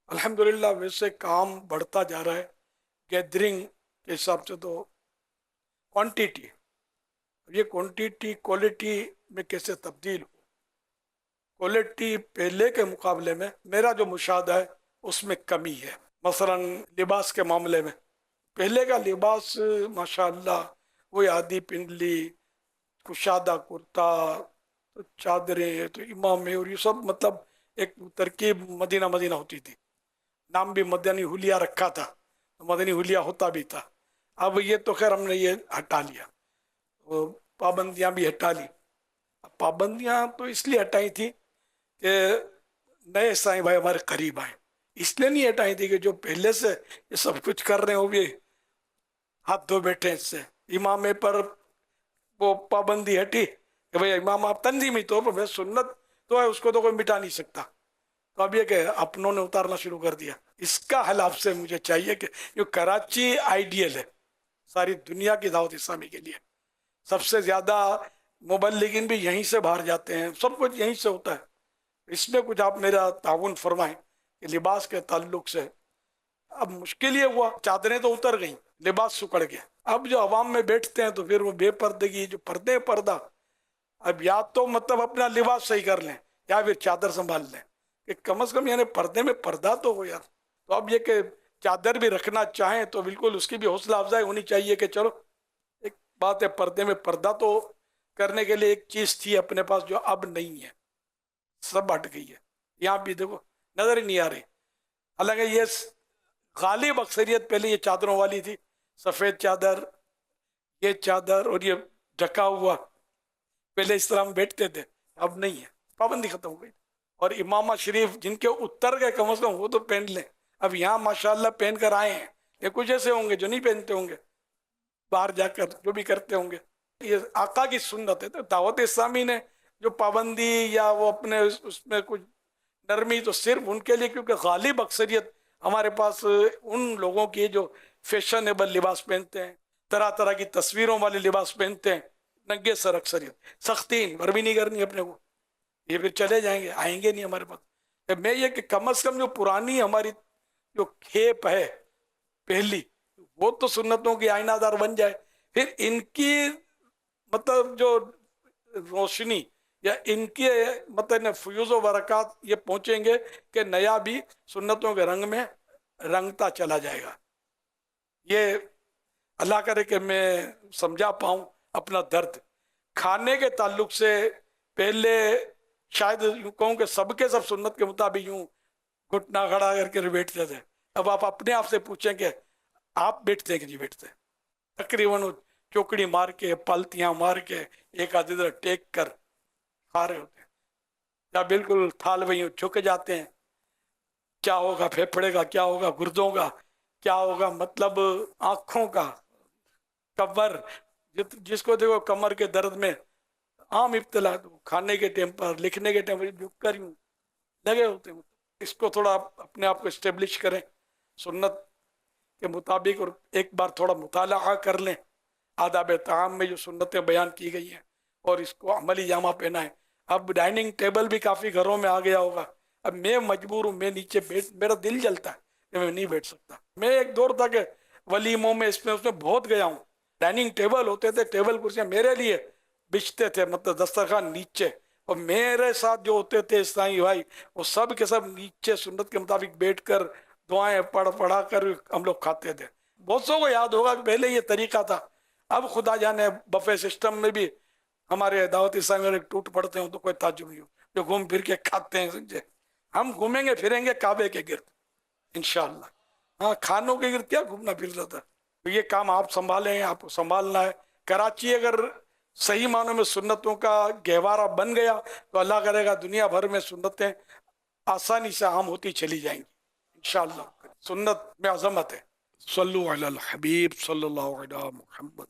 अल्हम्दुलिल्लाह वैसे काम बढ़ता जा रहा है। गैदरिंग के हिसाब से तो क्वांटिटी, ये क्वांटिटी क्वालिटी में कैसे तब्दील हो, क्वालिटी पहले के मुकाबले में मेरा जो मुशाहदा है उसमें कमी है। मसलन लिबास के मामले में पहले का लिबास माशाअल्लाह वही आदी पिंडली, कुशादा कुर्ता, तो चादरें, तो इमाम और ये सब, मतलब एक तरकीब मदीना मदीना होती थी। नाम भी मदनी हुलिया रखा था, तो मदनी हुलिया होता भी था। अब ये तो खैर हमने ये हटा लिया, वो पाबंदियां भी हटा ली। अब पाबंदियां तो इसलिए हटाई थी कि नए साईं भाई हमारे करीब आए, इसलिए नहीं हटाई थी कि जो पहले से ये सब कुछ कर रहे हो भी हाथ धो बैठे इससे। इमामे पर वो पाबंदी हटी कि भाई इमाम आप तंजीमी तौर पर, वैसे सुन्नत तो है उसको तो कोई मिटा नहीं सकता। तो अब ये कि अपनों ने उतारना शुरू कर दिया। इसका हल आपसे मुझे चाहिए कि जो कराची आइडियल है सारी दुनिया की दावत इस्लामी के लिए, सबसे ज्यादा मुबल्लिगीन भी यहीं से बाहर जाते हैं, सब कुछ यहीं से होता है। इसमें कुछ आप मेरा ताउन फरमाएं कि लिबास के ताल्लुक से अब मुश्किल ये हुआ, चादरें तो उतर गई, लिबास सुकड़ गया। अब जो अवाम में बैठते हैं तो फिर वो बेपर्दगी, जो पर्दे पर्दा, अब या तो मतलब अपना लिबास सही कर लें या फिर चादर संभाल लें कि कम से कम यानी पर्दे में पर्दा तो हो यार। तो अब ये कि चादर भी रखना चाहें तो बिल्कुल उसकी भी हौसला अफजाई होनी चाहिए कि चलो एक बात है, पर्दे में पर्दा तो करने के लिए एक चीज थी अपने पास जो अब नहीं है, सब हट गई है। यहाँ भी देखो नजर ही नहीं आ रही। हालांकि ये गालिब अक्सरियत पहले ये चादरों वाली थी, सफेद चादर, ये चादर और ये ढका हुआ, पहले इस तरह हम बैठते थे, अब नहीं है, पाबंदी खत्म हो गई। और इमामा शरीफ जिनके उत्तर गए कम से कम वो तो पहन लें। अब यहाँ माशाल्लाह पहन कर आए हैं, ये कुछ ऐसे होंगे जो नहीं पहनते होंगे, बाहर जाकर जो भी करते होंगे। ये आका की सुन्नत है। तो दावत इस्लामी ने जो पाबंदी या वो अपने उसमें कुछ नरमी तो सिर्फ उनके लिए, क्योंकि गालिब अक्सरियत हमारे पास उन लोगों की जो फैशनेबल लिबास पहनते हैं, तरह तरह की तस्वीरों वाले लिबास पहनते हैं, नंगे सर अक्सरियत, सख्ती भी नहीं करनी अपने को, ये फिर चले जाएंगे, आएंगे नहीं हमारे पास। तो मैं ये कि कम से कम जो पुरानी हमारी जो खेप है पहली, वो तो सुन्नतों की आईनादार बन जाए। फिर इनकी मतलब जो रोशनी या इनके मतलब फ्यूज बरक़ात ये पहुंचेंगे कि नया भी सुन्नतों के रंग में रंगता चला जाएगा। ये अल्लाह करे कि मैं समझा पाऊं अपना दर्द। खाने के ताल्लुक से पहले शायद यूं कहूं कि सबके सब सुन्नत के मुताबिक यूं घुटना खड़ा करके बैठते थे। अब आप अपने आप से पूछें कि आप बैठते हैं कि नहीं बैठते। तकरीबन चौकड़ी मार के, पालतियां मार के, एक आध इधर टेक कर खा रहे होते हैं, या बिल्कुल थाल वही झुक जाते हैं। क्या होगा फेफड़े का, क्या होगा गुर्दों का, क्या होगा मतलब आंखों का, कमर, जिसको देखो कमर के दर्द में आम इब्तला, तो खाने के टाइम पर, लिखने के टाइम पर झुक कर यूं लगे होते हैं। इसको थोड़ा अपने आप को इस्टेब्लिश करें सुन्नत के मुताबिक, और एक बार थोड़ा मुताला कर लें आदाब ताम में जो सुन्नतें बयान की गई हैं, और इसको अमली जामा पहना है। अब डाइनिंग टेबल भी काफ़ी घरों में आ गया होगा। अब मैं मजबूर हूँ, मैं नीचे बैठ, मेरा दिल जलता है कि मैं नहीं बैठ सकता। मैं एक दौर था कि वलीमों में इसमें उसमें बहुत गया हूँ। डाइनिंग टेबल होते थे, टेबल कुर्सियाँ मेरे लिए बिछते थे, मतलब दस्तरखान नीचे, और मेरे साथ जो होते थे इस्लामी भाई वो सब के सब नीचे सुन्नत के मुताबिक बैठ कर दुआएं पढ़ा कर हम लोग खाते थे। बहुत सौ को याद होगा कि पहले ये तरीका था। अब खुदा जाने बफे सिस्टम में भी हमारे दावत इस्लामी में टूट पड़ते हो तो कोई ताज्जुब नहीं हो, जो घूम फिर के खाते हैं। समझे, हम घूमेंगे फिरेंगे काबे के गिर्द इंशाल्लाह। हाँ, खानों के गिर्द क्या घूमना फिर रहा था। तो ये काम आप संभालें, आपको संभालना है। कराची अगर सही मानों में सुन्नतों का गहवारा बन गया तो अल्लाह करेगा दुनिया भर में सुन्नतें आसानी से आम होती चली जाएंगी इंशाअल्लाह। सुन्नत में अजमत है। सल्लु अलल हबीब सल्लल्लाहु अलैहि मुहम्मद।